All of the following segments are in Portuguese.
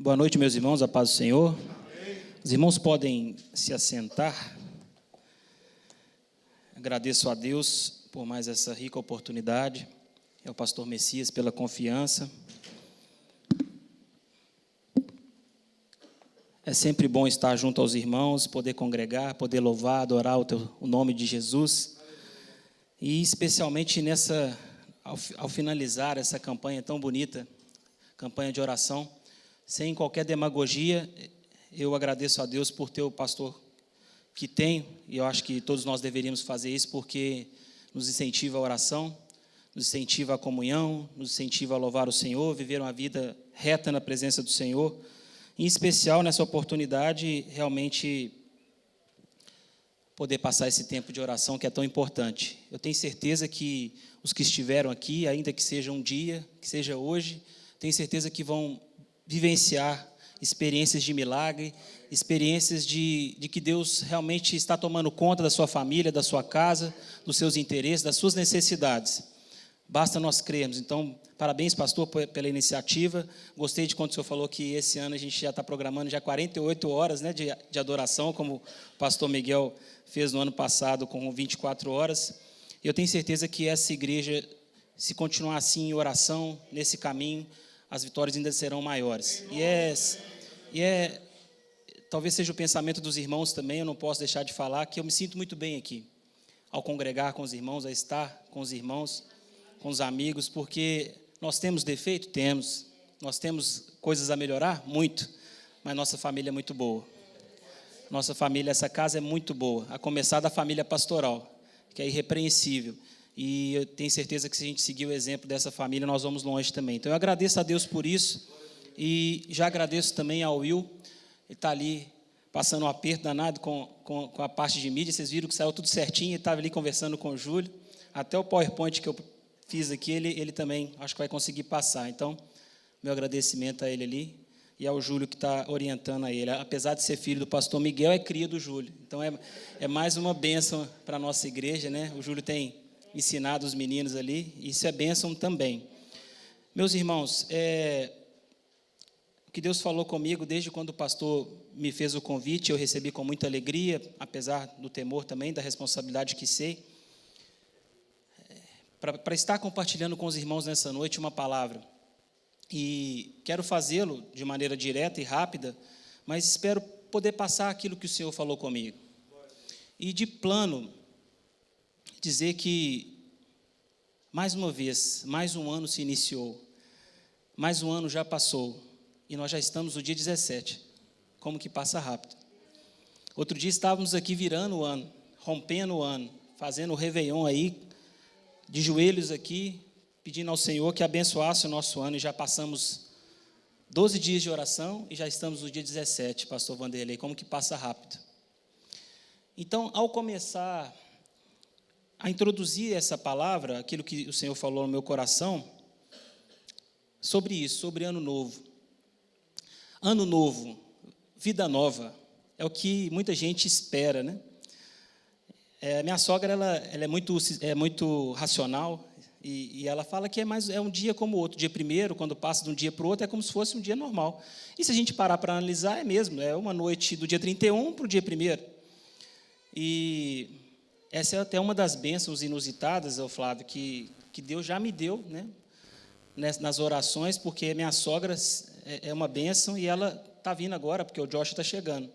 Boa noite, meus irmãos, a paz do Senhor. Os irmãos podem se assentar. Agradeço a Deus por mais essa rica oportunidade, ao pastor Messias pela confiança. É sempre bom estar junto aos irmãos, poder congregar, poder louvar, adorar o nome de Jesus. E especialmente ao finalizar essa campanha tão bonita, campanha de oração, sem qualquer demagogia, eu agradeço a Deus por ter o pastor que tenho, e eu acho que todos nós deveríamos fazer isso, porque nos incentiva a oração, nos incentiva a comunhão, nos incentiva a louvar o Senhor, viver uma vida reta na presença do Senhor. Em especial, nessa oportunidade, realmente poder passar esse tempo de oração que é tão importante. Eu tenho certeza que os que estiveram aqui, ainda que seja um dia, que seja hoje, tenho certeza que vão vivenciar experiências de milagre, experiências de que Deus realmente está tomando conta da sua família, da sua casa, dos seus interesses, das suas necessidades. Basta nós crermos. Então, parabéns, pastor, pela iniciativa. Gostei de quando o senhor falou que esse ano a gente já está programando já 48 horas, né, de adoração, como o pastor Miguel fez no ano passado com 24 horas. Eu tenho certeza que essa igreja, se continuar assim em oração, nesse caminho, as vitórias ainda serão maiores. Talvez seja o pensamento dos irmãos também, eu não posso deixar de falar, que eu me sinto muito bem aqui, ao congregar com os irmãos, a estar com os irmãos, com os amigos, porque nós temos defeito? Temos. Nós temos coisas a melhorar? Muito. Mas nossa família é muito boa. Nossa família, essa casa é muito boa, a começar da família pastoral, que é irrepreensível. E eu tenho certeza que se a gente seguir o exemplo dessa família, nós vamos longe também. Então, eu agradeço a Deus por isso. E já agradeço também ao Will. Ele está ali passando um aperto danado com a parte de mídia. Vocês viram que saiu tudo certinho. Ele estava ali conversando com o Júlio. Até o PowerPoint que eu fiz aqui, ele também acho que vai conseguir passar. Então, meu agradecimento a ele ali. E ao Júlio que está orientando a ele. Apesar de ser filho do pastor Miguel, é cria do Júlio. Então, é mais uma bênção para a nossa igreja, né? O Júlio tem ensinado os meninos ali, isso é bênção também. Meus irmãos, o que Deus falou comigo desde quando o pastor me fez o convite, eu recebi com muita alegria, apesar do temor também, da responsabilidade que sei, para estar compartilhando com os irmãos nessa noite uma palavra. E quero fazê-lo de maneira direta e rápida, mas espero poder passar aquilo que o Senhor falou comigo. E de plano, dizer que, mais uma vez, mais um ano se iniciou, mais um ano já passou, e nós já estamos no dia 17, como que passa rápido. Outro dia estávamos aqui virando o ano, rompendo o ano, fazendo o Réveillon aí, de joelhos aqui, pedindo ao Senhor que abençoasse o nosso ano, e já passamos 12 dias de oração, e já estamos no dia 17, pastor Vanderlei, como que passa rápido. Então, ao começar a introduzir essa palavra, aquilo que o Senhor falou no meu coração, sobre isso, sobre ano novo. Ano novo, vida nova, é o que muita gente espera, né? Minha sogra, ela é muito racional, e ela fala que é um dia como o outro. Dia primeiro, quando passa de um dia para o outro, é como se fosse um dia normal. E se a gente parar para analisar, é mesmo, é uma noite do dia 31 para o dia 1º. E essa é até uma das bênçãos inusitadas, Flávio, que Deus já me deu, né, nas orações, porque minha sogra é uma bênção e ela está vindo agora, porque o Josh está chegando.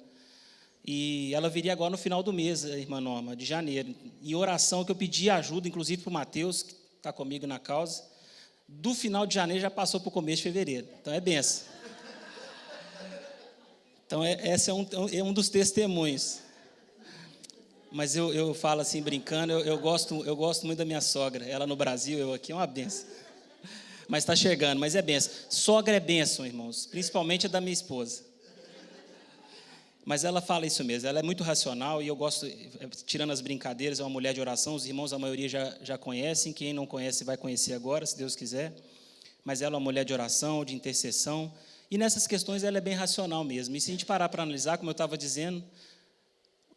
E ela viria agora no final do mês, a irmã Norma, de janeiro. Em oração, que eu pedi ajuda, inclusive para o Mateus, que está comigo na causa, do final de janeiro já passou para o começo de fevereiro. Então, é bênção. Então, esse é um dos testemunhos. Mas eu falo assim, brincando, eu gosto muito da minha sogra. Ela no Brasil, eu aqui, é uma benção. Mas está chegando, mas é benção. Sogra é benção, irmãos, principalmente a da minha esposa. Mas ela fala isso mesmo, ela é muito racional e eu gosto, tirando as brincadeiras, é uma mulher de oração, os irmãos, a maioria já conhecem, quem não conhece vai conhecer agora, se Deus quiser. Mas ela é uma mulher de oração, de intercessão, e nessas questões ela é bem racional mesmo. E se a gente parar para analisar, como eu estava dizendo,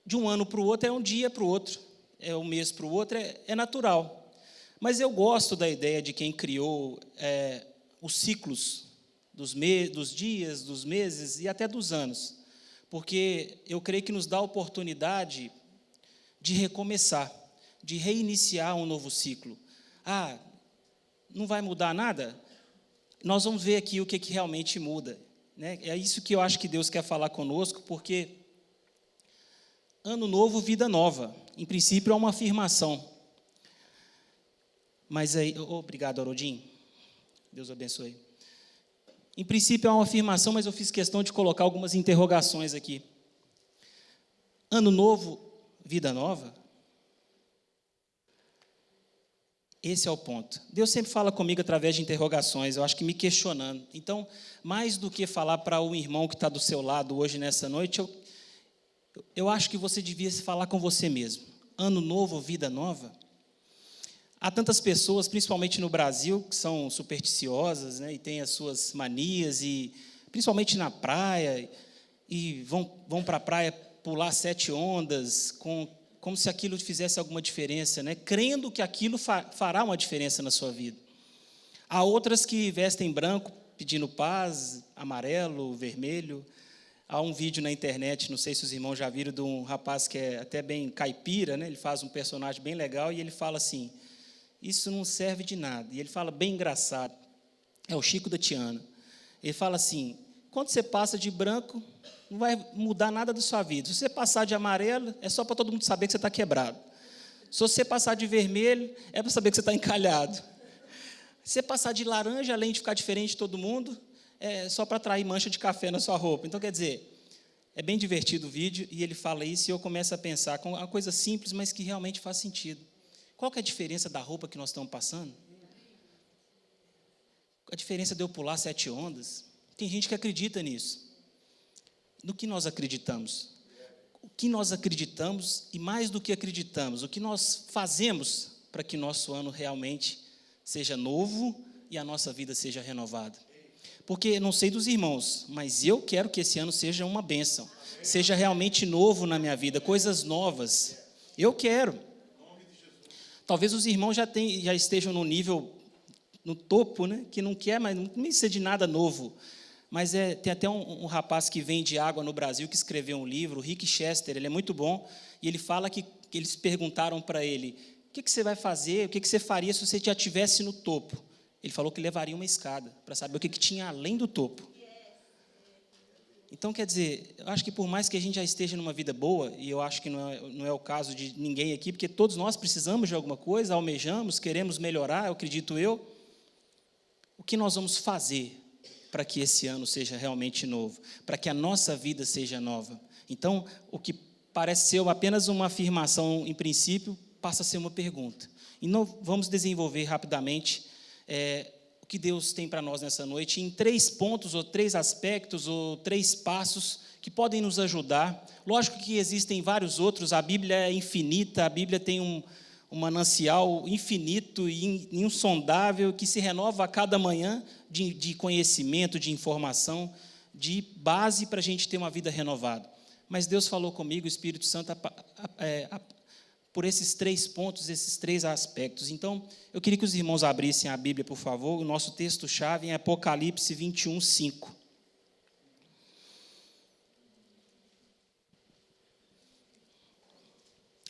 de um ano para o outro é um dia para o outro, é um mês para o outro, é natural. Mas eu gosto da ideia de quem criou os ciclos dos dias, dos meses e até dos anos, porque eu creio que nos dá a oportunidade de recomeçar, de reiniciar um novo ciclo. Ah, não vai mudar nada? Nós vamos ver aqui o que realmente muda, né? É isso que eu acho que Deus quer falar conosco, porque ano novo, vida nova. Em princípio, é uma afirmação. Mas aí, obrigado, Arodim. Deus abençoe. Em princípio, é uma afirmação, mas eu fiz questão de colocar algumas interrogações aqui. Ano novo, vida nova? Esse é o ponto. Deus sempre fala comigo através de interrogações, eu acho que me questionando. Então, mais do que falar para o irmão que está do seu lado hoje, nessa noite, eu acho que você devia falar com você mesmo. Ano novo, vida nova? Há tantas pessoas, principalmente no Brasil, que são supersticiosas, né, e têm as suas manias, e principalmente na praia, e vão para a praia pular 7 ondas, como se aquilo fizesse alguma diferença, né, crendo que aquilo fará uma diferença na sua vida. Há outras que vestem branco, pedindo paz, amarelo, vermelho. Há um vídeo na internet, não sei se os irmãos já viram, de um rapaz que é até bem caipira, né, ele faz um personagem bem legal, e ele fala assim: isso não serve de nada. E ele fala bem engraçado, é o Chico da Tiana. Ele fala assim: quando você passa de branco, não vai mudar nada da sua vida. Se você passar de amarelo, é só para todo mundo saber que você está quebrado. Se você passar de vermelho, é para saber que você está encalhado. Se você passar de laranja, além de ficar diferente de todo mundo, é só para atrair mancha de café na sua roupa. Então, quer dizer, é bem divertido o vídeo, e ele fala isso, e eu começo a pensar com uma coisa simples, mas que realmente faz sentido. Qual que é a diferença da roupa que nós estamos passando? A diferença de eu pular 7 ondas? Tem gente que acredita nisso. No que nós acreditamos? O que nós acreditamos, e mais do que acreditamos, o que nós fazemos para que nosso ano realmente seja novo e a nossa vida seja renovada? Porque, não sei dos irmãos, mas eu quero que esse ano seja uma bênção, seja realmente novo na minha vida, coisas novas. Eu quero. Talvez os irmãos já estejam no nível, no topo, né, que não quer mais, não precisa de nada novo. Mas tem até um rapaz que vende água no Brasil, que escreveu um livro, o Rick Chester, ele é muito bom, e ele fala que eles perguntaram para ele: o que você vai fazer, o que você faria se você já estivesse no topo? Ele falou que levaria uma escada, para saber o que tinha além do topo. Então, quer dizer, eu acho que por mais que a gente já esteja numa vida boa, e eu acho que não é o caso de ninguém aqui, porque todos nós precisamos de alguma coisa, almejamos, queremos melhorar, eu acredito eu, o que nós vamos fazer para que esse ano seja realmente novo, para que a nossa vida seja nova? Então, o que parece ser apenas uma afirmação em princípio, passa a ser uma pergunta. E vamos desenvolver rapidamente o que Deus tem para nós nessa noite, em 3 pontos, ou 3 aspectos, ou 3 passos, que podem nos ajudar. Lógico que existem vários outros, a Bíblia é infinita, a Bíblia tem um manancial infinito e insondável, que se renova a cada manhã, de conhecimento, de informação, de base para a gente ter uma vida renovada. Mas Deus falou comigo, o Espírito Santo, por esses 3 pontos, esses 3 aspectos. Então, eu queria que os irmãos abrissem a Bíblia, por favor. O nosso texto-chave é Apocalipse 21, 5.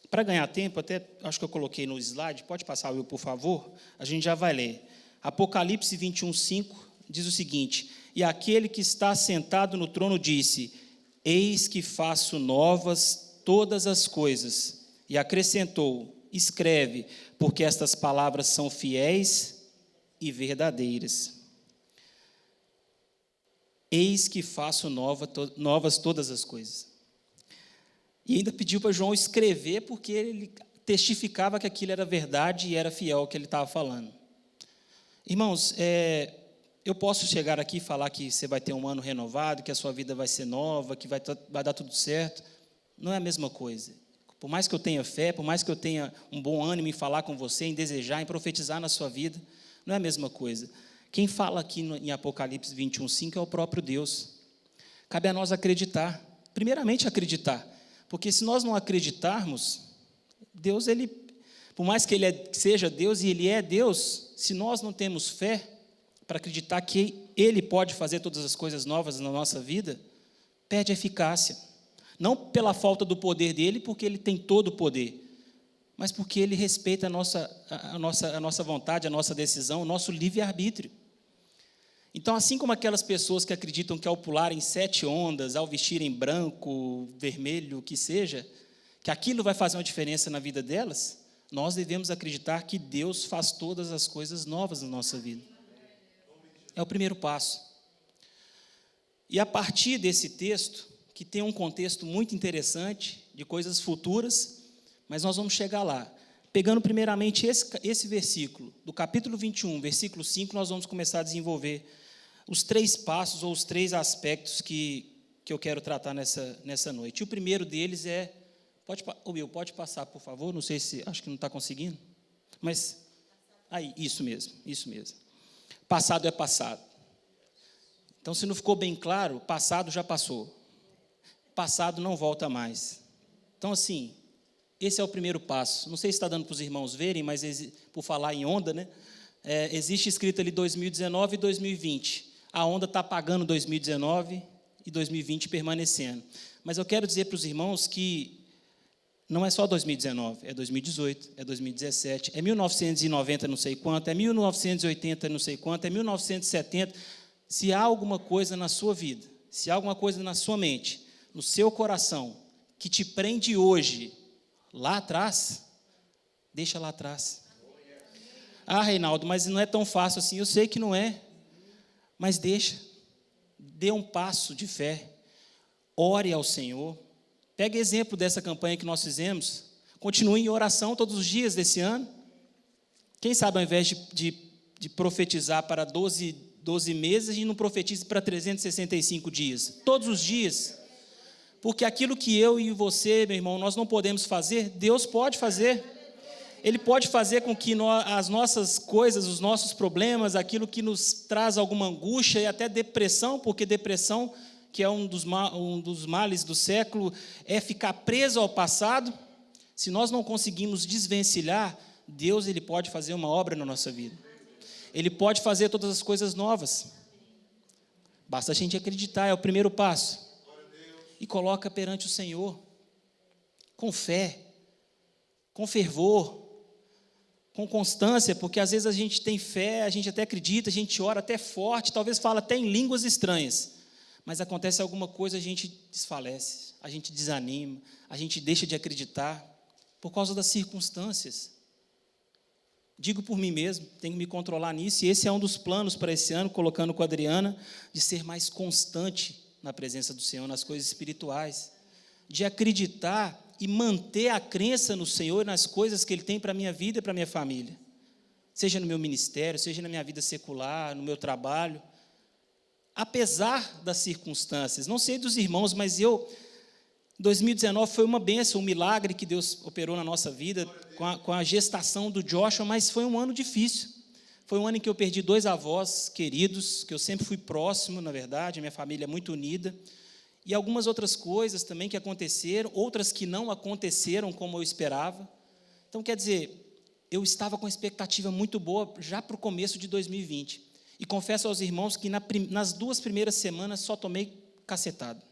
Para ganhar tempo, até acho que eu coloquei no slide, pode passar, Will, por favor? A gente já vai ler. Apocalipse 21, 5 diz o seguinte: e aquele que está sentado no trono disse: eis que faço novas todas as coisas. E acrescentou: escreve, porque estas palavras são fiéis e verdadeiras. Eis que faço novas todas as coisas. E ainda pediu para João escrever, porque ele testificava que aquilo era verdade e era fiel ao que ele estava falando. Irmãos, eu posso chegar aqui e falar que você vai ter um ano renovado, que a sua vida vai ser nova, que vai dar tudo certo. Não é a mesma coisa. Por mais que eu tenha fé, por mais que eu tenha um bom ânimo em falar com você, em desejar, em profetizar na sua vida, não é a mesma coisa. Quem fala aqui em Apocalipse 21, 5 é o próprio Deus. Cabe a nós acreditar, primeiramente acreditar, porque se nós não acreditarmos, Deus, por mais que Ele seja Deus e Ele é Deus, se nós não temos fé, para acreditar que Ele pode fazer todas as coisas novas na nossa vida, pede eficácia. Não pela falta do poder dele, porque Ele tem todo o poder, mas porque Ele respeita a nossa vontade, a nossa decisão, o nosso livre-arbítrio. Então, assim como aquelas pessoas que acreditam que ao pularem 7 ondas, ao vestirem branco, vermelho, o que seja, que aquilo vai fazer uma diferença na vida delas, nós devemos acreditar que Deus faz todas as coisas novas na nossa vida. É o primeiro passo. E a partir desse texto, que tem um contexto muito interessante, de coisas futuras, mas nós vamos chegar lá. Pegando primeiramente esse versículo, do capítulo 21, versículo 5, nós vamos começar a desenvolver os 3 passos ou os 3 aspectos que eu quero tratar nessa noite. E o primeiro deles é, Will, pode passar, por favor, não sei se, acho que não está conseguindo, mas, aí, isso mesmo. Passado é passado. Então, se não ficou bem claro, passado já passou. Passado não volta mais. Então, assim, esse é o primeiro passo. Não sei se está dando para os irmãos verem, mas por falar em onda, né? Existe escrito ali 2019 e 2020. A onda está apagando 2019 e 2020 permanecendo. Mas eu quero dizer para os irmãos que não é só 2019, é 2018, é 2017, é 1990 não sei quanto, é 1980 não sei quanto, é 1970. Se há alguma coisa na sua vida, se há alguma coisa na sua mente, no seu coração, que te prende hoje, lá atrás, deixa lá atrás. Ah, Reinaldo, mas não é tão fácil assim. Eu sei que não é, mas deixa. Dê um passo de fé. Ore ao Senhor. Pega exemplo dessa campanha que nós fizemos. Continue em oração todos os dias desse ano. Quem sabe, ao invés de profetizar para 12 meses, a gente não profetize para 365 dias. Todos os dias. Porque aquilo que eu e você, meu irmão, nós não podemos fazer, Deus pode fazer. Ele pode fazer com que as nossas coisas, os nossos problemas, aquilo que nos traz alguma angústia e até depressão, porque depressão, que é um dos males do século, é ficar preso ao passado. Se nós não conseguimos desvencilhar, Deus ele pode fazer uma obra na nossa vida. Ele pode fazer todas as coisas novas. Basta a gente acreditar, é o primeiro passo. E coloca perante o Senhor, com fé, com fervor, com constância, porque às vezes a gente tem fé, a gente até acredita, a gente ora até forte, talvez fala até em línguas estranhas, mas acontece alguma coisa, a gente desfalece, a gente desanima, a gente deixa de acreditar, por causa das circunstâncias. Digo por mim mesmo, tenho que me controlar nisso, e esse é um dos planos para esse ano, colocando com a Adriana, de ser mais constante na presença do Senhor, nas coisas espirituais, de acreditar e manter a crença no Senhor, nas coisas que Ele tem para a minha vida e para a minha família, seja no meu ministério, seja na minha vida secular, no meu trabalho, apesar das circunstâncias. Não sei dos irmãos, mas 2019 foi uma bênção, um milagre que Deus operou na nossa vida, com a gestação do Joshua, mas foi um ano difícil. Foi um ano em que eu perdi 2 avós queridos, que eu sempre fui próximo, na verdade, a minha família é muito unida, e algumas outras coisas também que aconteceram, outras que não aconteceram como eu esperava. Então, quer dizer, eu estava com expectativa muito boa já para o começo de 2020, e confesso aos irmãos que nas 2 primeiras semanas só tomei cacetada.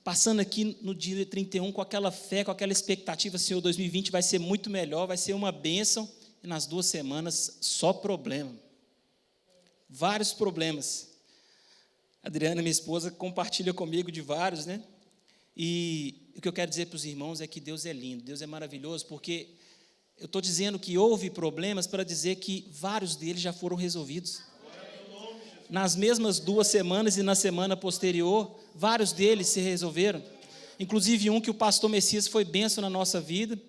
Passando aqui no dia 31 com aquela fé, com aquela expectativa, Senhor, 2020 vai ser muito melhor, vai ser uma bênção. E nas 2 semanas, só problema. Vários problemas. A Adriana, minha esposa, compartilha comigo de vários, né? E o que eu quero dizer para os irmãos é que Deus é lindo, Deus é maravilhoso, porque eu estou dizendo que houve problemas para dizer que vários deles já foram resolvidos. Nas mesmas 2 semanas e na semana posterior, vários deles se resolveram. Inclusive um que o pastor Messias foi bênção na nossa vida.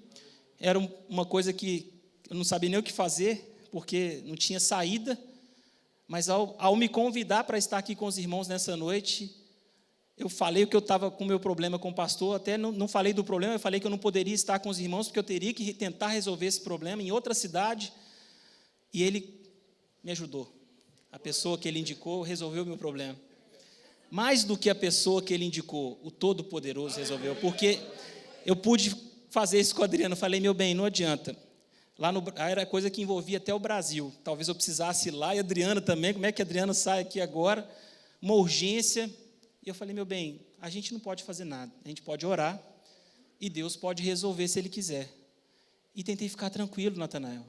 Era uma coisa que eu não sabia nem o que fazer, porque não tinha saída, mas ao me convidar para estar aqui com os irmãos nessa noite, eu falei que eu estava com o meu problema com o pastor, até não falei do problema, eu falei que eu não poderia estar com os irmãos, porque eu teria que tentar resolver esse problema em outra cidade, e ele me ajudou. A pessoa que ele indicou resolveu o meu problema. Mais do que a pessoa que ele indicou, o Todo-Poderoso resolveu, porque eu pude fazer isso com o Adriano, falei, meu bem, não adianta. Era coisa que envolvia até o Brasil. Talvez eu precisasse ir lá, e a Adriana também. Como é que a Adriana sai aqui agora? Uma urgência. E eu falei, meu bem, a gente não pode fazer nada. A gente pode orar e Deus pode resolver se Ele quiser. E tentei ficar tranquilo, Natanael.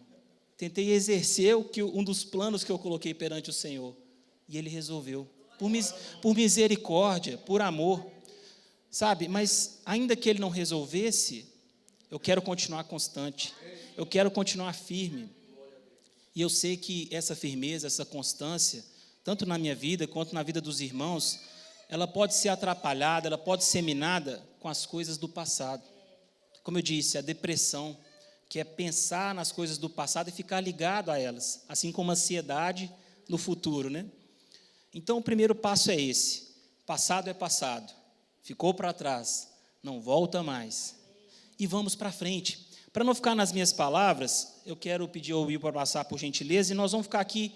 Tentei exercer um dos planos que eu coloquei perante o Senhor. E Ele resolveu. Por misericórdia, por amor. Sabe, mas ainda que Ele não resolvesse, eu quero continuar constante. Eu quero continuar firme. E eu sei que essa firmeza, essa constância, tanto na minha vida quanto na vida dos irmãos, ela pode ser atrapalhada, ela pode ser minada com as coisas do passado. Como eu disse, a depressão, que é pensar nas coisas do passado e ficar ligado a elas, assim como a ansiedade no futuro, né? Então, o primeiro passo é esse. Passado é passado. Ficou para trás. Não volta mais. E vamos para frente. Para não ficar nas minhas palavras, eu quero pedir ao Will para passar, por gentileza, e nós vamos ficar aqui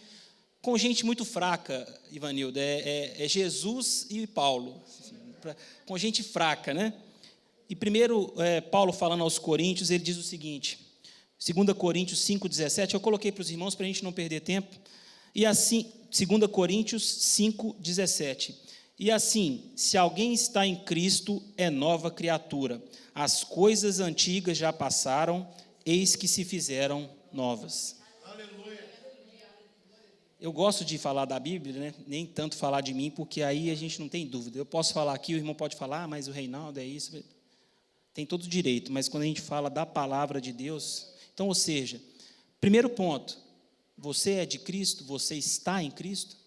com gente muito fraca, Ivanildo. É Jesus e Paulo. Com gente fraca, né? E primeiro, Paulo falando aos Coríntios, ele diz o seguinte, 2 Coríntios 5,17, eu coloquei para os irmãos para a gente não perder tempo, e assim, 2 Coríntios 5,17, e assim, se alguém está em Cristo, é nova criatura, as coisas antigas já passaram, eis que se fizeram novas. Aleluia. Eu gosto de falar da Bíblia, né? Nem tanto falar de mim, porque aí a gente não tem dúvida, eu posso falar aqui, o irmão pode falar, mas o Reinaldo é isso, tem todo o direito, mas quando a gente fala da palavra de Deus, então, ou seja, primeiro ponto, você é de Cristo, você está em Cristo,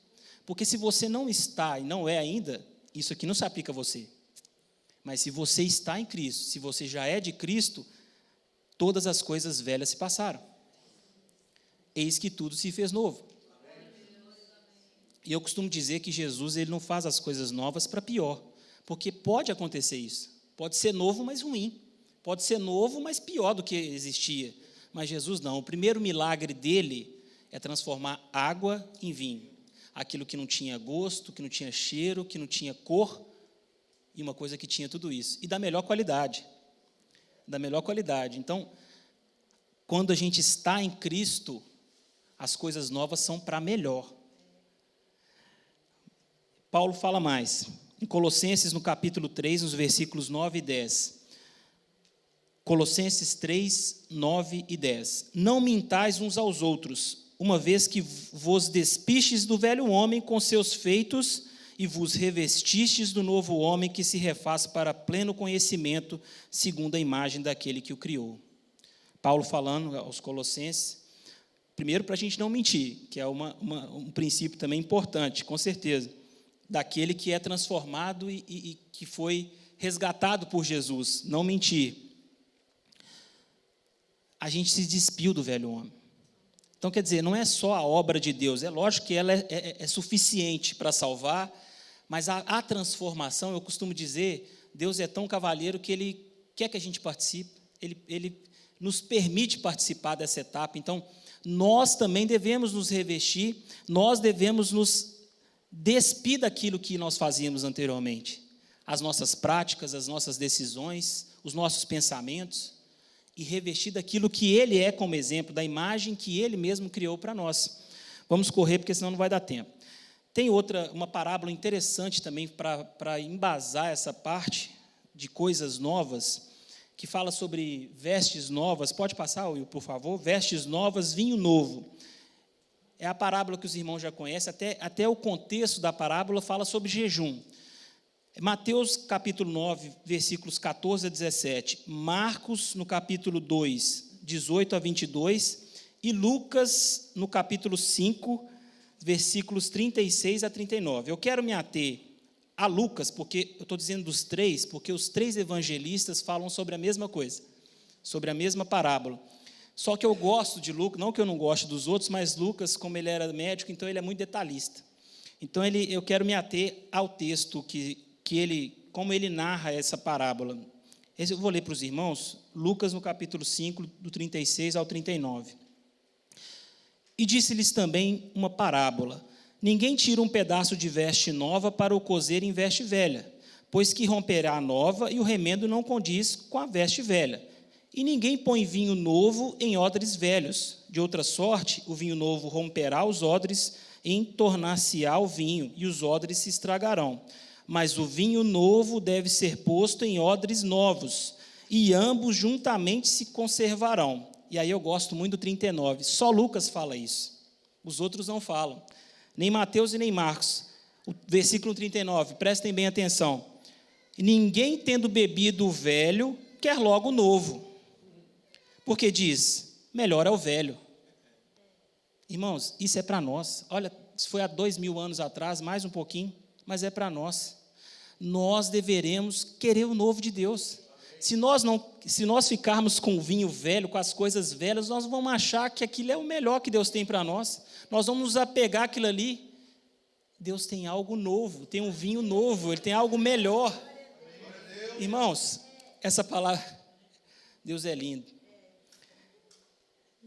porque se você não está e não é ainda, isso aqui não se aplica a você, mas se você está em Cristo, se você já é de Cristo, todas as coisas velhas se passaram, eis que tudo se fez novo. E eu costumo dizer que Jesus, ele não faz as coisas novas para pior, porque pode acontecer isso, pode ser novo, mas ruim, pode ser novo, mas pior do que existia, mas Jesus não. O primeiro milagre dele é transformar água em vinho, aquilo que não tinha gosto, que não tinha cheiro, que não tinha cor, e uma coisa que tinha tudo isso, e da melhor qualidade, então, quando a gente está em Cristo, as coisas novas são para melhor. Paulo fala mais, em Colossenses, no capítulo 3, nos versículos 9 e 10. Colossenses 3, 9 e 10. Não mintais uns aos outros, uma vez que vos despistes do velho homem com seus feitos e vos revestistes do novo homem que se refaz para pleno conhecimento, segundo a imagem daquele que o criou. Paulo falando aos Colossenses, primeiro para a gente não mentir, que é um princípio também importante, com certeza, daquele que é transformado e que foi resgatado por Jesus, não mentir. A gente se despiu do velho homem. Então, quer dizer, não é só a obra de Deus, é lógico que ela é suficiente para salvar, mas a transformação, eu costumo dizer, Deus é tão cavalheiro que Ele quer que a gente participe, Ele nos permite participar dessa etapa. Então, nós também devemos nos revestir, nós devemos nos despir daquilo que nós fazíamos anteriormente, as nossas práticas, as nossas decisões, os nossos pensamentos, e revestir daquilo que Ele é como exemplo, da imagem que Ele mesmo criou para nós. Vamos correr, porque senão não vai dar tempo. Tem uma parábola interessante também para embasar essa parte de coisas novas, que fala sobre vestes novas. Pode passar, Will, por favor? Vestes novas, vinho novo. É a parábola que os irmãos já conhecem, até o contexto da parábola fala sobre jejum. Mateus capítulo 9, versículos 14 a 17, Marcos no capítulo 2, 18 a 22, e Lucas no capítulo 5, versículos 36 a 39. Eu quero me ater a Lucas, porque eu estou dizendo dos três, porque os três evangelistas falam sobre a mesma coisa, sobre a mesma parábola. Só que eu gosto de Lucas, não que eu não goste dos outros, mas Lucas, como ele era médico, então ele é muito detalhista. Então eu quero me ater ao texto como ele narra essa parábola. Eu vou ler para os irmãos, Lucas no capítulo 5, do 36 ao 39. E disse-lhes também uma parábola: ninguém tira um pedaço de veste nova para o cozer em veste velha, pois que romperá a nova e o remendo não condiz com a veste velha. E ninguém põe vinho novo em odres velhos. De outra sorte, o vinho novo romperá os odres, entornar-se-á o vinho, e os odres se estragarão. Mas o vinho novo deve ser posto em odres novos, e ambos juntamente se conservarão. E aí eu gosto muito do 39. Só Lucas fala isso. Os outros não falam. Nem Mateus e nem Marcos. O versículo 39, prestem bem atenção. Ninguém tendo bebido o velho, quer logo o novo. Porque diz, melhor é o velho. Irmãos, isso é para nós. Olha, isso foi há 2000 anos atrás, mais um pouquinho, mas é para nós. Nós deveremos querer o novo de Deus. Se nós ficarmos com o vinho velho, com as coisas velhas, nós vamos achar que aquilo é o melhor que Deus tem para nós. Nós vamos nos apegar àquilo ali. Deus tem algo novo, tem um vinho novo, Ele tem algo melhor. Irmãos, essa palavra, Deus é lindo.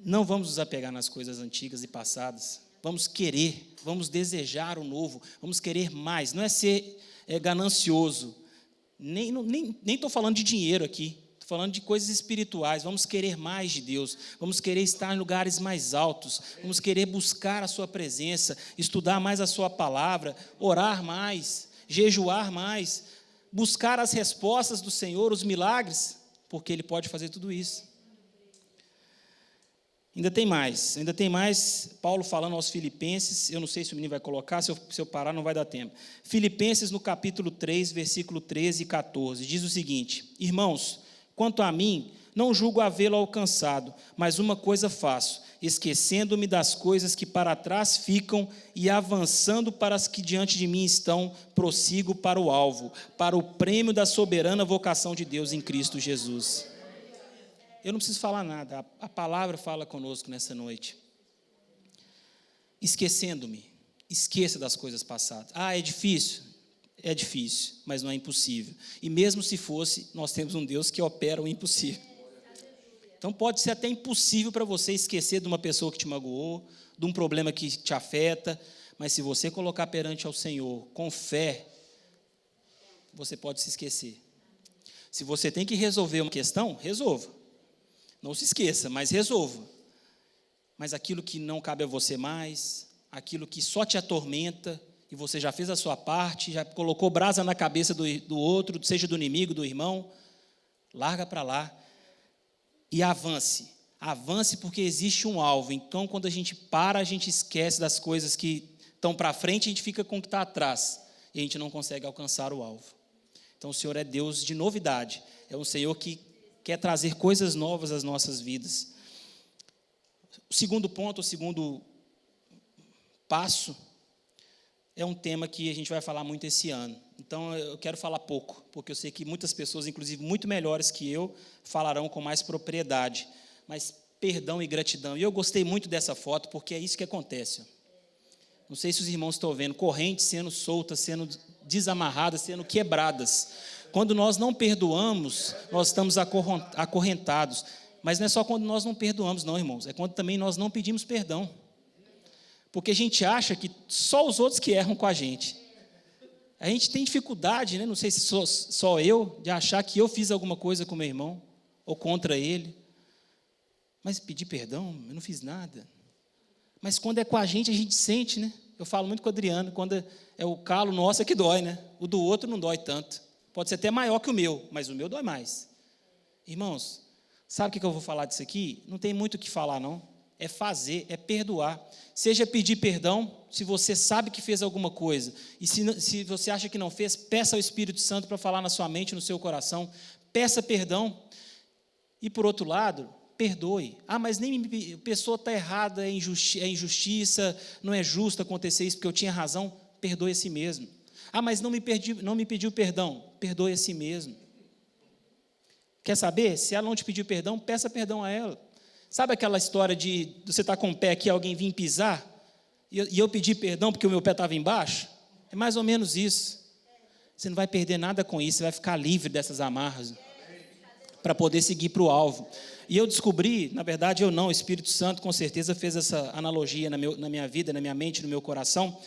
Não vamos nos apegar nas coisas antigas e passadas. Vamos querer, vamos desejar o novo, vamos querer mais. Não é ser ganancioso. Nem estou falando de dinheiro aqui. Estou falando de coisas espirituais. Vamos querer mais de Deus. Vamos querer estar em lugares mais altos. Vamos querer buscar a sua presença, estudar mais a sua palavra, orar mais, jejuar mais, buscar as respostas do Senhor, os milagres, porque Ele pode fazer tudo isso. Ainda tem mais, Paulo falando aos Filipenses, eu não sei se o menino vai colocar, se eu parar não vai dar tempo. Filipenses no capítulo 3, versículo 13 e 14, diz o seguinte: Irmãos, quanto a mim, não julgo havê-lo alcançado, mas uma coisa faço, esquecendo-me das coisas que para trás ficam e avançando para as que diante de mim estão, prossigo para o alvo, para o prêmio da soberana vocação de Deus em Cristo Jesus. Eu não preciso falar nada, a palavra fala conosco nessa noite. Esquecendo-me, esqueça das coisas passadas. É difícil? É difícil, mas não é impossível. E mesmo se fosse, nós temos um Deus que opera o impossível. Então pode ser até impossível para você esquecer de uma pessoa que te magoou, de um problema que te afeta, mas se você colocar perante ao Senhor com fé, você pode se esquecer. Se você tem que resolver uma questão, resolva. Não se esqueça, mas resolva. Mas aquilo que não cabe a você mais, aquilo que só te atormenta, e você já fez a sua parte, já colocou brasa na cabeça do outro, seja do inimigo, do irmão, larga para lá e avance. Avance porque existe um alvo. Então, quando a gente para, a gente esquece das coisas que estão para frente, a gente fica com o que está atrás, e a gente não consegue alcançar o alvo. Então, o Senhor é Deus de novidade, é um Senhor que quer trazer coisas novas às nossas vidas. O segundo ponto, o segundo passo, é um tema que a gente vai falar muito esse ano. Então, eu quero falar pouco, porque eu sei que muitas pessoas, inclusive muito melhores que eu, falarão com mais propriedade. Mas perdão e gratidão. E eu gostei muito dessa foto, porque é isso que acontece. Não sei se os irmãos estão vendo, correntes sendo soltas, sendo desamarradas, sendo quebradas. Quando nós não perdoamos, nós estamos acorrentados. Mas não é só quando nós não perdoamos, não, irmãos. É quando também nós não pedimos perdão. Porque a gente acha que só os outros que erram com a gente. A gente tem dificuldade, né? Não sei se só eu, de achar que eu fiz alguma coisa com meu irmão, ou contra ele. Mas pedir perdão, eu não fiz nada. Mas quando é com a gente sente, né? Eu falo muito com o Adriano, quando é o calo nosso é que dói, né? O do outro não dói tanto. Pode ser até maior que o meu, mas o meu dói mais. Irmãos, sabe o que eu vou falar disso aqui? Não tem muito o que falar, não. É fazer, é perdoar. Seja pedir perdão, se você sabe que fez alguma coisa. E se você acha que não fez, peça ao Espírito Santo para falar na sua mente, no seu coração. Peça perdão. E, por outro lado, perdoe. Mas a pessoa está errada, é injustiça, não é justo acontecer isso, porque eu tinha razão. Perdoe a si mesmo. Mas não me pediu perdão. Perdoe a si mesmo. Quer saber? Se ela não te pediu perdão, peça perdão a ela. Sabe aquela história de você estar com o pé aqui, alguém vir pisar, e eu pedir perdão porque o meu pé estava embaixo? É mais ou menos isso. Você não vai perder nada com isso, você vai ficar livre dessas amarras, para poder seguir para o alvo. E eu descobri, na verdade eu não, o Espírito Santo com certeza fez essa analogia na minha vida, na minha mente, no meu coração,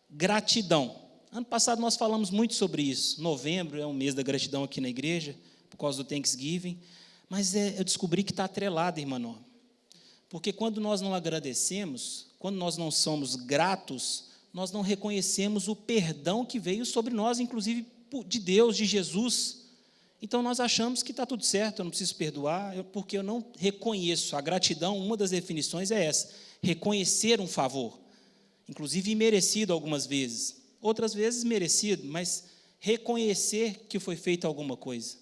gratidão. Ano passado nós falamos muito sobre isso. Novembro é um mês da gratidão aqui na igreja, por causa do Thanksgiving. Mas eu descobri que está atrelado, irmã Norma. Porque quando nós não agradecemos, quando nós não somos gratos, nós não reconhecemos o perdão que veio sobre nós, inclusive de Deus, de Jesus. Então nós achamos que está tudo certo, eu não preciso perdoar, porque eu não reconheço. A gratidão, uma das definições é essa: reconhecer um favor, inclusive imerecido algumas vezes, outras vezes merecido, mas reconhecer que foi feita alguma coisa.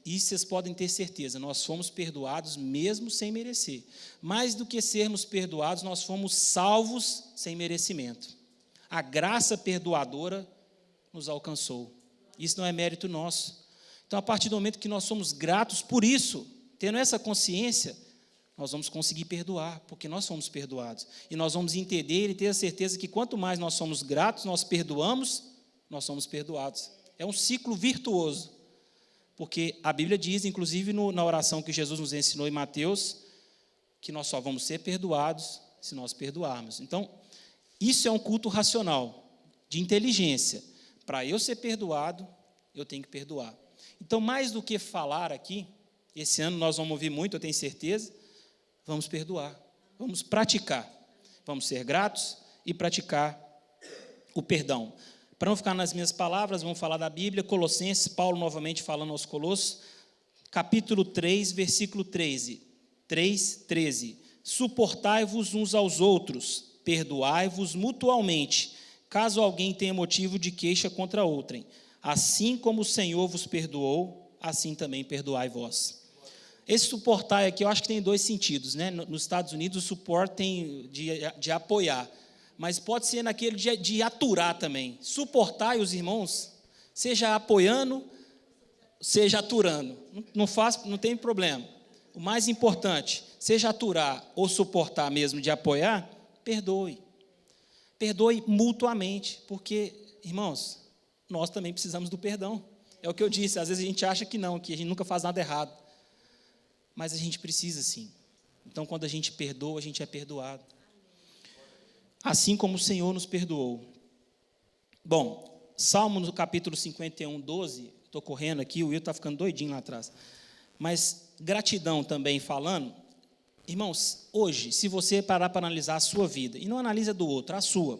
E vocês podem ter certeza, nós fomos perdoados mesmo sem merecer. Mais do que sermos perdoados, nós fomos salvos sem merecimento. A graça perdoadora nos alcançou. Isso não é mérito nosso. Então, a partir do momento que nós somos gratos por isso, tendo essa consciência, nós vamos conseguir perdoar, porque nós somos perdoados. E nós vamos entender e ter a certeza que quanto mais nós somos gratos, nós perdoamos, nós somos perdoados. É um ciclo virtuoso. Porque a Bíblia diz, inclusive na oração que Jesus nos ensinou em Mateus, que nós só vamos ser perdoados se nós perdoarmos. Então, isso é um culto racional, de inteligência. Para eu ser perdoado, eu tenho que perdoar. Então, mais do que falar aqui, esse ano nós vamos ouvir muito, eu tenho certeza, vamos perdoar, vamos praticar. Vamos ser gratos e praticar o perdão. Para não ficar nas minhas palavras, vamos falar da Bíblia, Colossenses, Paulo novamente falando aos Colossos, capítulo 3, versículo 13. 3:13. Suportai-vos uns aos outros, perdoai-vos mutualmente, caso alguém tenha motivo de queixa contra outrem. Assim como o Senhor vos perdoou, assim também perdoai vós. Esse suportar aqui, eu acho que tem dois sentidos, né? Nos Estados Unidos, o suporte tem de apoiar, mas pode ser naquele de aturar também. Suportar os irmãos, seja apoiando, seja aturando. Não tem problema. O mais importante, seja aturar ou suportar mesmo de apoiar, perdoe. Perdoe mutuamente, porque, irmãos, nós também precisamos do perdão. É o que eu disse, às vezes a gente acha que não, que a gente nunca faz nada errado. Mas a gente precisa sim. Então, quando a gente perdoa, a gente é perdoado. Assim como o Senhor nos perdoou. Bom, Salmo no capítulo 51, 12, estou correndo aqui, o Will está ficando doidinho lá atrás. Mas gratidão também falando, irmãos, hoje, se você parar para analisar a sua vida, e não analisa do outro, a sua,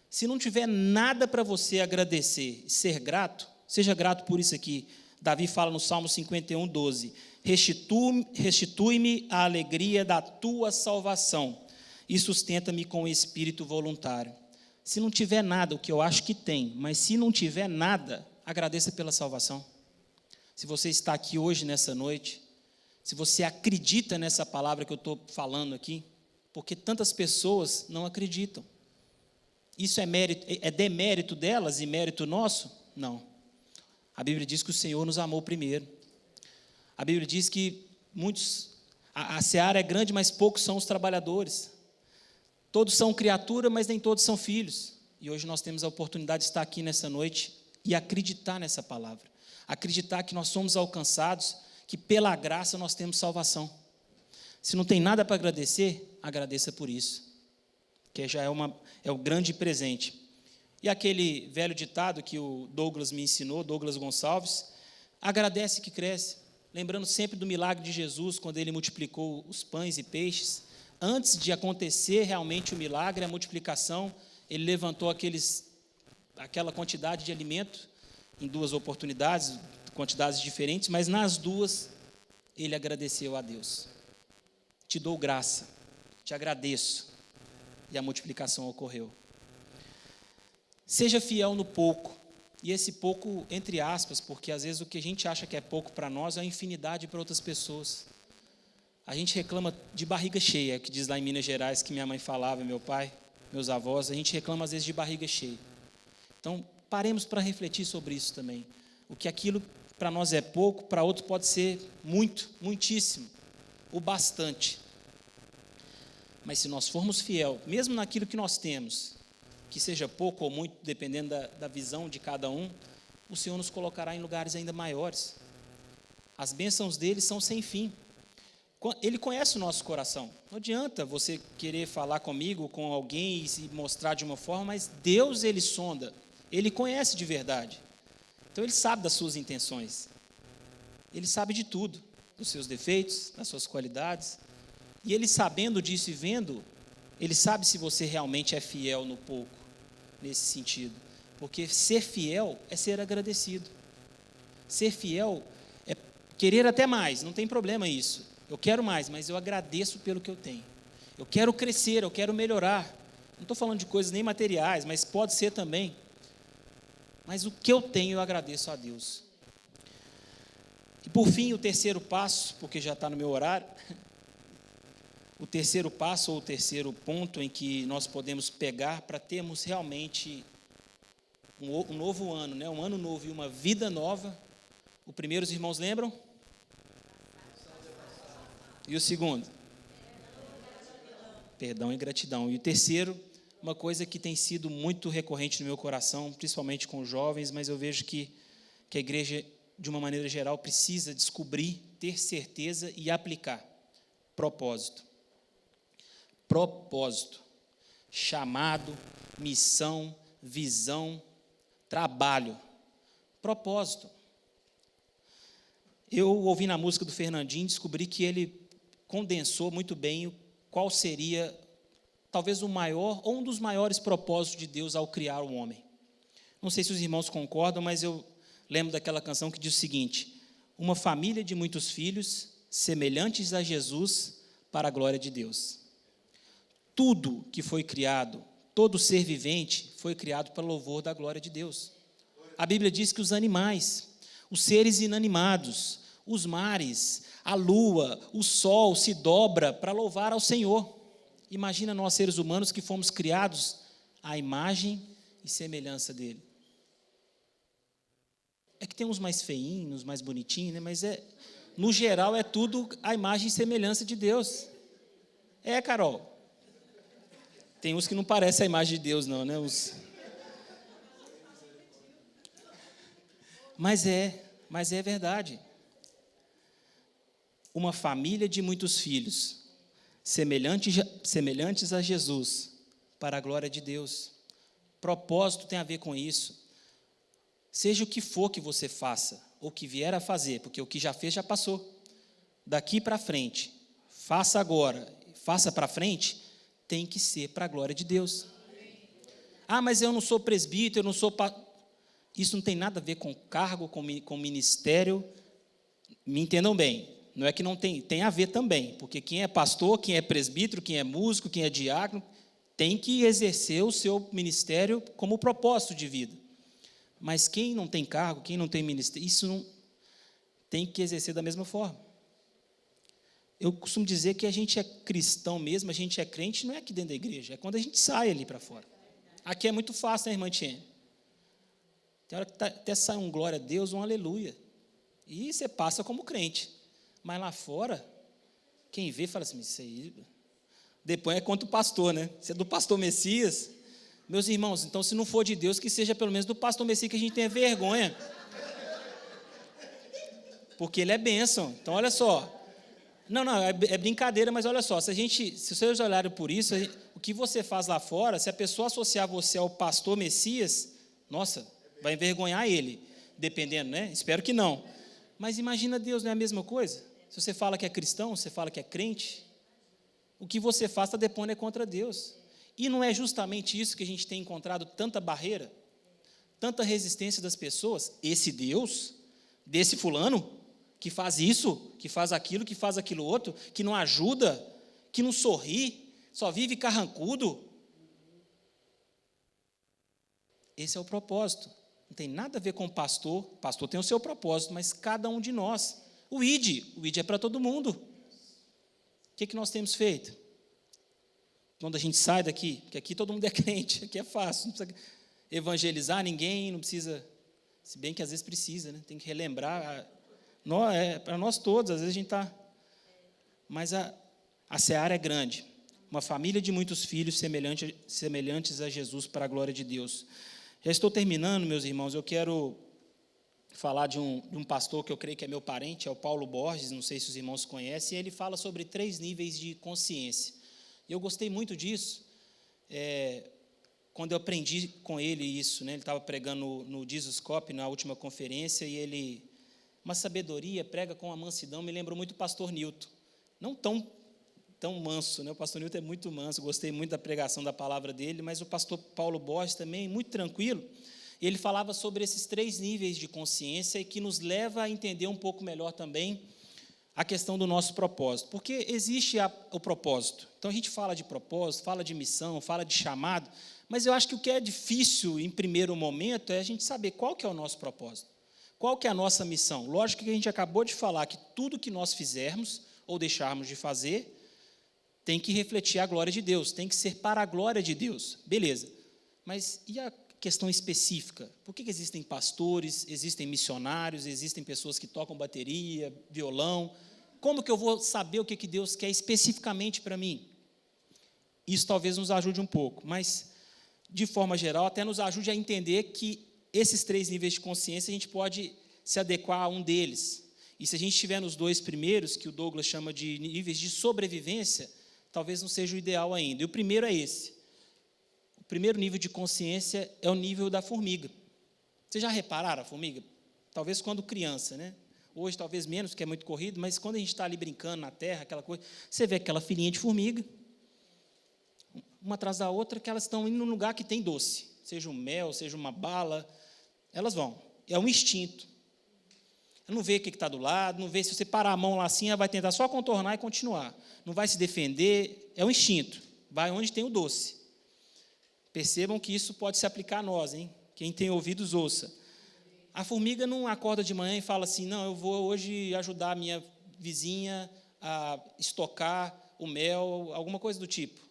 se não tiver nada para você agradecer e ser grato, seja grato por isso aqui. Davi fala no Salmo 51, 12, restitui-me a alegria da tua salvação e sustenta-me com o espírito voluntário. Se não tiver nada, o que eu acho que tem, mas se não tiver nada, agradeça pela salvação. Se você está aqui hoje, nessa noite, se você acredita nessa palavra que eu estou falando aqui, porque tantas pessoas não acreditam. Isso é demérito delas e mérito nosso? Não. A Bíblia diz que o Senhor nos amou primeiro. A Bíblia diz que a seara é grande, mas poucos são os trabalhadores. Todos são criatura, mas nem todos são filhos. E hoje nós temos a oportunidade de estar aqui nessa noite e acreditar nessa palavra. Acreditar que nós somos alcançados, que pela graça nós temos salvação. Se não tem nada para agradecer, agradeça por isso. Que já é o grande presente. E aquele velho ditado que o Douglas me ensinou, Douglas Gonçalves, agradece que cresce. Lembrando sempre do milagre de Jesus, quando ele multiplicou os pães e peixes. Antes de acontecer realmente o milagre, a multiplicação, ele levantou aquela quantidade de alimento em duas oportunidades, quantidades diferentes, mas nas duas ele agradeceu a Deus. Te dou graça, te agradeço. E a multiplicação ocorreu. Seja fiel no pouco. E esse pouco, entre aspas, porque às vezes o que a gente acha que é pouco para nós é infinidade para outras pessoas. A gente reclama de barriga cheia, que diz lá em Minas Gerais, que minha mãe falava, meu pai, meus avós, a gente reclama às vezes de barriga cheia. Então, paremos para refletir sobre isso também. O que aquilo para nós é pouco, para outro pode ser muito, muitíssimo, o bastante. Mas se nós formos fiel, mesmo naquilo que nós temos, que seja pouco ou muito, dependendo da visão de cada um, o Senhor nos colocará em lugares ainda maiores. As bênçãos dele são sem fim. Ele conhece o nosso coração. Não adianta você querer falar comigo, com alguém e se mostrar de uma forma, mas Deus, ele sonda. Ele conhece de verdade. Então, ele sabe das suas intenções. Ele sabe de tudo, dos seus defeitos, das suas qualidades. E Ele, sabendo disso e vendo, Ele sabe se você realmente é fiel no pouco, nesse sentido. Porque ser fiel é ser agradecido. Ser fiel é querer até mais, não tem problema isso. Eu quero mais, mas eu agradeço pelo que eu tenho. Eu quero crescer, eu quero melhorar. Não estou falando de coisas nem materiais, mas pode ser também. Mas o que eu tenho, eu agradeço a Deus. E por fim, o terceiro passo, porque já está no meu horário, o terceiro passo, ou o terceiro ponto em que nós podemos pegar para termos realmente um novo ano, né? Um ano novo e uma vida nova. O primeiro, os irmãos lembram? E o segundo? Perdão e gratidão. E o terceiro, uma coisa que tem sido muito recorrente no meu coração, principalmente com os jovens, mas eu vejo que a igreja, de uma maneira geral, precisa descobrir, ter certeza e aplicar. Propósito. Propósito. Chamado, missão, visão, trabalho. Propósito. Eu ouvi na música do Fernandinho, descobri que ele condensou muito bem qual seria, talvez, o maior, ou um dos maiores propósitos de Deus ao criar o homem. Não sei se os irmãos concordam, mas eu lembro daquela canção que diz o seguinte: uma família de muitos filhos, semelhantes a Jesus, para a glória de Deus. Tudo que foi criado, todo ser vivente, foi criado para louvor da glória de Deus. A Bíblia diz que os animais, os seres inanimados, os mares, a lua, o sol se dobra para louvar ao Senhor. Imagina nós, seres humanos, que fomos criados à imagem e semelhança dele. É que tem uns mais feinhos, mais bonitinhos, né? Mas no geral é tudo a imagem e semelhança de Deus. Carol. Tem uns que não parecem a imagem de Deus, não, né? Mas é verdade. Uma família de muitos filhos, semelhantes a Jesus, para a glória de Deus. Propósito tem a ver com isso. Seja o que for que você faça, ou que vier a fazer, porque o que já fez já passou. Daqui para frente, faça agora, faça para frente, tem que ser para a glória de Deus. Ah, mas eu não sou presbítero, eu não sou... Isso não tem nada a ver com cargo, com ministério. Me entendam bem. Não é que não tem a ver também, porque quem é pastor, quem é presbítero, quem é músico, quem é diácono, tem que exercer o seu ministério como propósito de vida. Mas quem não tem cargo, quem não tem ministério, isso não tem que exercer da mesma forma. Eu costumo dizer que a gente é cristão mesmo, a gente é crente, não é aqui dentro da igreja, é quando a gente sai ali para fora. Aqui é muito fácil, né, irmã Tiene? Tem hora que até sai um glória a Deus, um aleluia. E você passa como crente. Mas lá fora, quem vê fala assim, isso aí... Depois é contra o pastor, né? Se é do pastor Messias... Meus irmãos, então, se não for de Deus, que seja pelo menos do pastor Messias, que a gente tenha vergonha. Porque ele é bênção. Então, olha só. Não, é brincadeira, mas olha só. Se vocês olharem por isso, o que você faz lá fora, se a pessoa associar você ao pastor Messias, nossa, vai envergonhar ele. Dependendo, né? Espero que não. Mas imagina Deus, não é a mesma coisa? Se você fala que é cristão, você fala que é crente, o que você faz está depondo contra Deus. E não é justamente isso que a gente tem encontrado tanta barreira, tanta resistência das pessoas? Esse Deus, desse fulano, que faz isso, que faz aquilo outro, que não ajuda, que não sorri, só vive carrancudo. Esse é o propósito. Não tem nada a ver com o pastor. O pastor tem o seu propósito, mas cada um de nós. O ID é para todo mundo. O que nós temos feito? Quando a gente sai daqui, porque aqui todo mundo é crente, aqui é fácil, não precisa evangelizar ninguém, não precisa, se bem que às vezes precisa, né? Tem que relembrar, para nós todos, às vezes a gente está, mas a seara é grande, uma família de muitos filhos semelhantes a Jesus para a glória de Deus. Já estou terminando, meus irmãos, eu quero falar de um pastor que eu creio que é meu parente, é o Paulo Borges, não sei se os irmãos conhecem, e ele fala sobre 3 níveis de consciência. Eu gostei muito disso, quando eu aprendi com ele isso, né? Ele estava pregando no Jesus Cop, na última conferência, e uma sabedoria, prega com uma mansidão, me lembrou muito o pastor Newton. Não tão manso, né? O pastor Newton é muito manso, gostei muito da pregação da palavra dele, mas o pastor Paulo Borges também, muito tranquilo, e ele falava sobre esses 3 níveis de consciência e que nos leva a entender um pouco melhor também a questão do nosso propósito, porque existe o propósito. Então, a gente fala de propósito, fala de missão, fala de chamado, mas eu acho que o que é difícil, em primeiro momento, é a gente saber qual que é o nosso propósito, qual que é a nossa missão. Lógico que a gente acabou de falar que tudo que nós fizermos ou deixarmos de fazer tem que refletir a glória de Deus, tem que ser para a glória de Deus. Beleza, mas e a questão específica? Por que existem pastores, existem missionários, existem pessoas que tocam bateria, violão? Como que eu vou saber o que Deus quer especificamente para mim? Isso talvez nos ajude um pouco, mas, de forma geral, até nos ajude a entender que esses 3 níveis de consciência, a gente pode se adequar a um deles. E se a gente estiver nos 2 primeiros, que o Douglas chama de níveis de sobrevivência, talvez não seja o ideal ainda. E o primeiro é esse. O primeiro nível de consciência é o nível da formiga. Vocês já repararam a formiga? Talvez quando criança, né? Hoje talvez menos, porque é muito corrido, mas quando a gente está ali brincando na terra, aquela coisa, você vê aquela filhinha de formiga, uma atrás da outra, que elas estão indo num lugar que tem doce, seja um mel, seja uma bala, elas vão. É um instinto. Ela não vê o que está do lado, não vê, se você parar a mão lá assim, ela vai tentar só contornar e continuar. Não vai se defender, é um instinto. Vai onde tem o doce. Percebam que isso pode se aplicar a nós, hein? Quem tem ouvidos, ouça. A formiga não acorda de manhã e fala assim, não, eu vou hoje ajudar a minha vizinha a estocar o mel, alguma coisa do tipo.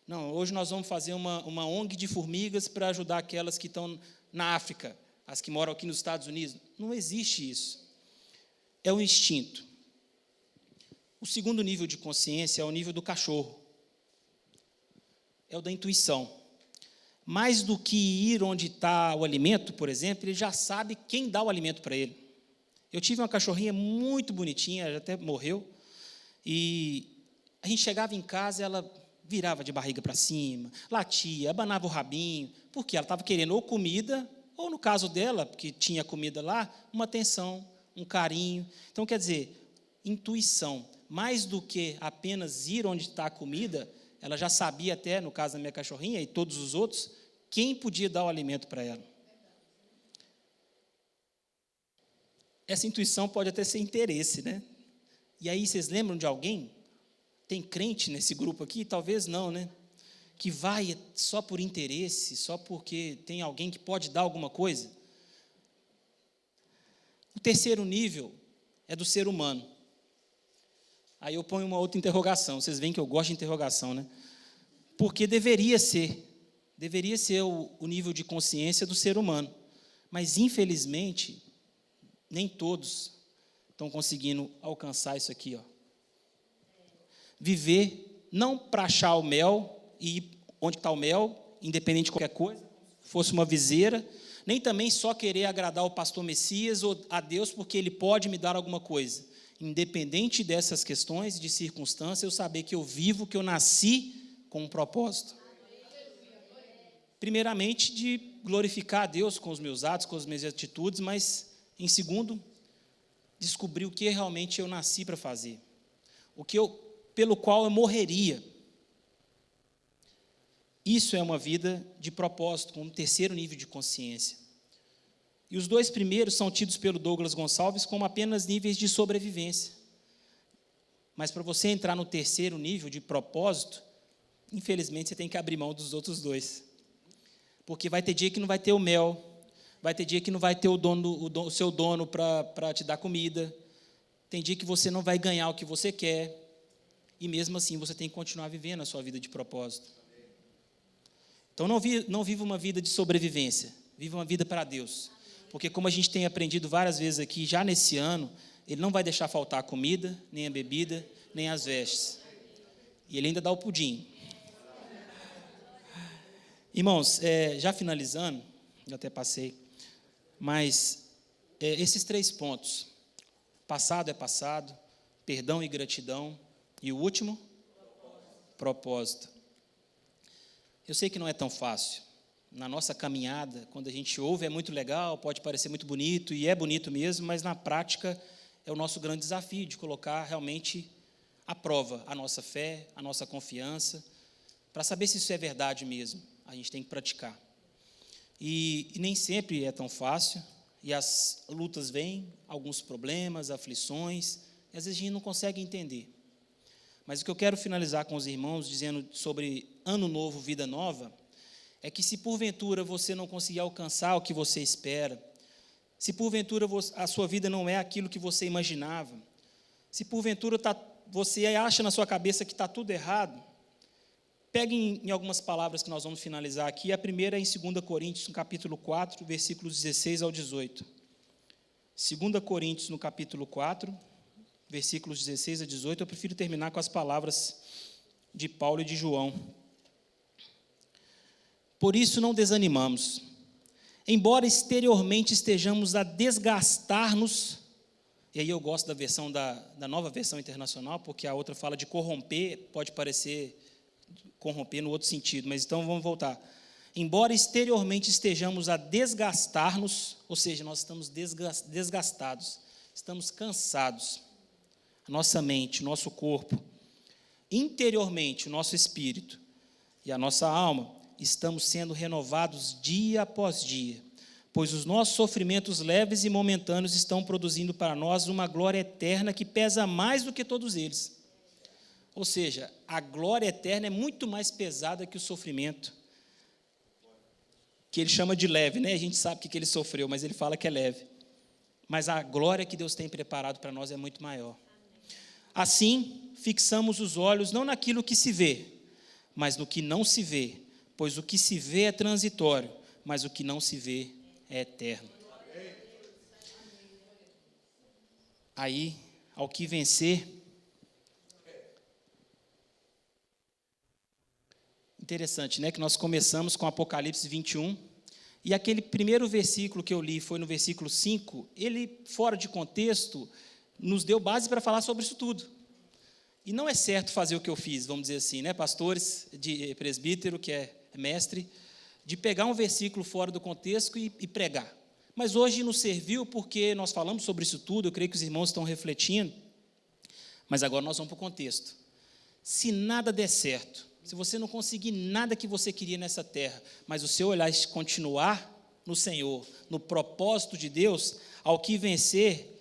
Não, hoje nós vamos fazer uma ONG de formigas para ajudar aquelas que estão na África, as que moram aqui nos Estados Unidos. Não existe isso. É um instinto. O segundo nível de consciência é o nível do cachorro. É o da intuição. Mais do que ir onde está o alimento, por exemplo, ele já sabe quem dá o alimento para ele. Eu tive uma cachorrinha muito bonitinha, já até morreu, e a gente chegava em casa, ela virava de barriga para cima, latia, abanava o rabinho, porque ela estava querendo ou comida, ou no caso dela, porque tinha comida lá, uma atenção, um carinho. Então, quer dizer, intuição, mais do que apenas ir onde está a comida, ela já sabia até, no caso da minha cachorrinha e todos os outros, quem podia dar o alimento para ela. Essa intuição pode até ser interesse, né? E aí, vocês lembram de alguém? Tem crente nesse grupo aqui? Talvez não, né? Que vai só por interesse, só porque tem alguém que pode dar alguma coisa. O terceiro nível é do ser humano. Aí eu ponho uma outra interrogação. Vocês veem que eu gosto de interrogação, né? Porque deveria ser o nível de consciência do ser humano. Mas, infelizmente, nem todos estão conseguindo alcançar isso aqui, ó. Viver, não para achar o mel e ir onde está o mel, independente de qualquer coisa, fosse uma viseira, nem também só querer agradar o pastor Messias ou a Deus porque ele pode me dar alguma coisa. Independente dessas questões, de circunstâncias, eu saber que eu vivo, que eu nasci com um propósito. Primeiramente, de glorificar a Deus com os meus atos, com as minhas atitudes, mas, em segundo, descobrir o que realmente eu nasci para fazer. Pelo qual eu morreria. Isso é uma vida de propósito, com um terceiro nível de consciência. E os 2 primeiros são tidos pelo Douglas Gonçalves como apenas níveis de sobrevivência. Mas para você entrar no terceiro nível de propósito, infelizmente você tem que abrir mão dos outros 2. Porque vai ter dia que não vai ter o mel, vai ter dia que não vai ter o seu dono para te dar comida, tem dia que você não vai ganhar o que você quer, e mesmo assim você tem que continuar vivendo a sua vida de propósito. Então não viva uma vida de sobrevivência, viva uma vida para Deus. Porque como a gente tem aprendido várias vezes aqui, já nesse ano, Ele não vai deixar faltar a comida, nem a bebida, nem as vestes. E Ele ainda dá o pudim. Irmãos, já finalizando, eu até passei, mas esses 3 pontos, passado é passado, perdão e gratidão, e o último, propósito. Eu sei que não é tão fácil, na nossa caminhada, quando a gente ouve é muito legal, pode parecer muito bonito, e é bonito mesmo, mas na prática é o nosso grande desafio de colocar realmente à prova a nossa fé, a nossa confiança, para saber se isso é verdade mesmo, a gente tem que praticar. E nem sempre é tão fácil, e as lutas vêm, alguns problemas, aflições, e às vezes a gente não consegue entender. Mas o que eu quero finalizar com os irmãos, dizendo sobre ano novo, vida nova, é que se porventura você não conseguir alcançar o que você espera, se porventura a sua vida não é aquilo que você imaginava, se porventura você acha na sua cabeça que está tudo errado, pegue em algumas palavras que nós vamos finalizar aqui. A primeira é em 2 Coríntios, no capítulo 4, versículos 16 ao 18. 2 Coríntios, no capítulo 4, versículos 16 a 18. Eu prefiro terminar com as palavras de Paulo e de João. Por isso não desanimamos, embora exteriormente estejamos a desgastar-nos, e aí eu gosto da versão da nova versão internacional, porque a outra fala de corromper, pode parecer corromper no outro sentido, mas então vamos voltar. Embora exteriormente estejamos a desgastar-nos, ou seja, nós estamos desgastados, estamos cansados, a nossa mente, o nosso corpo, interiormente, o nosso espírito e a nossa alma, estamos sendo renovados dia após dia, pois os nossos sofrimentos leves e momentâneos estão produzindo para nós uma glória eterna que pesa mais do que todos eles. Ou seja, a glória eterna é muito mais pesada que o sofrimento, que ele chama de leve, né? A gente sabe o que ele sofreu, mas ele fala que é leve. Mas a glória que Deus tem preparado para nós é muito maior. Assim, fixamos os olhos não naquilo que se vê, mas no que não se vê, pois o que se vê é transitório, mas o que não se vê é eterno. Aí, ao que vencer, interessante, né, que nós começamos com Apocalipse 21, e aquele primeiro versículo que eu li foi no versículo 5, ele, fora de contexto, nos deu base para falar sobre isso tudo. E não é certo fazer o que eu fiz, vamos dizer assim, né, pastores, de presbítero, que é mestre, de pegar um versículo fora do contexto e pregar. Mas hoje nos serviu porque nós falamos sobre isso tudo, eu creio que os irmãos estão refletindo, mas agora nós vamos para o contexto. Se nada der certo, se você não conseguir nada que você queria nessa terra, mas o seu olhar continuar no Senhor, no propósito de Deus, ao que vencer,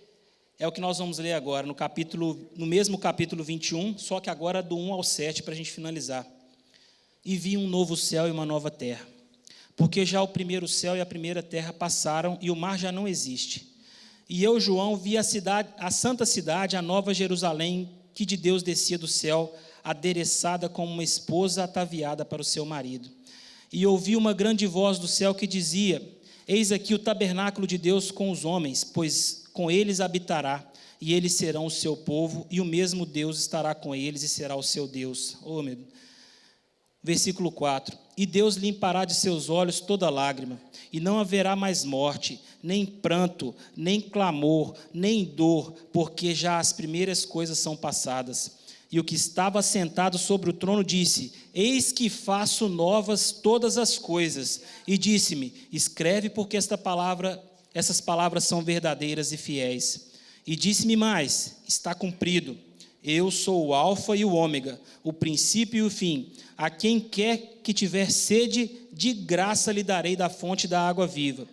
é o que nós vamos ler agora, no mesmo capítulo 21, só que agora do 1 ao 7, para a gente finalizar. E vi um novo céu e uma nova terra, porque já o primeiro céu e a primeira terra passaram, e o mar já não existe. E eu, João, vi a santa cidade, a nova Jerusalém, que de Deus descia do céu, adereçada como uma esposa ataviada para o seu marido. E ouvi uma grande voz do céu que dizia: eis aqui o tabernáculo de Deus com os homens, pois com eles habitará, e eles serão o seu povo, e o mesmo Deus estará com eles e será o seu Deus. Oh, meu Deus. Versículo 4. E Deus limpará de seus olhos toda lágrima, e não haverá mais morte, nem pranto, nem clamor, nem dor, porque já as primeiras coisas são passadas. E o que estava sentado sobre o trono disse: eis que faço novas todas as coisas. E disse-me: escreve, porque essas palavras são verdadeiras e fiéis. E disse-me mais: está cumprido. Eu sou o alfa e o ômega, o princípio e o fim. A quem quer que tiver sede, de graça lhe darei da fonte da água viva.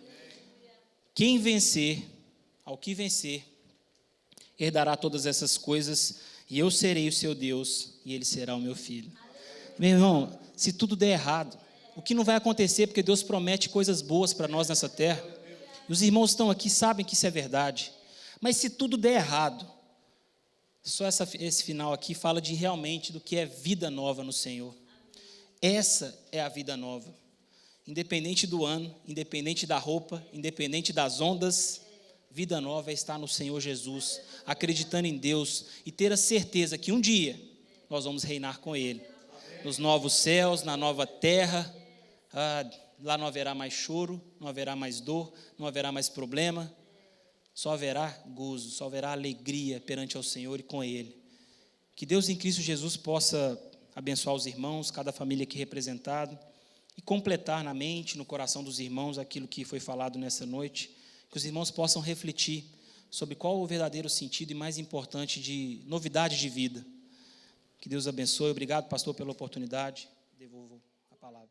Quem vencer, ao que vencer, herdará todas essas coisas, e eu serei o seu Deus, e ele será o meu filho. Meu irmão, se tudo der errado, o que não vai acontecer, porque Deus promete coisas boas para nós nessa terra, e os irmãos estão aqui, sabem que isso é verdade, mas se tudo der errado, só esse final aqui fala realmente do que é vida nova no Senhor. Essa é a vida nova, independente do ano, independente da roupa, independente das ondas. Vida nova é estar no Senhor Jesus, acreditando em Deus e ter a certeza que um dia nós vamos reinar com Ele. Nos novos céus, na nova terra, lá não haverá mais choro, não haverá mais dor, não haverá mais problema, só haverá gozo, só haverá alegria perante ao Senhor e com Ele. Que Deus em Cristo Jesus possa abençoar os irmãos, cada família aqui representada, e completar na mente, no coração dos irmãos, aquilo que foi falado nessa noite, que os irmãos possam refletir sobre qual o verdadeiro sentido e mais importante de novidade de vida. Que Deus abençoe. Obrigado, pastor, pela oportunidade. Devolvo a palavra.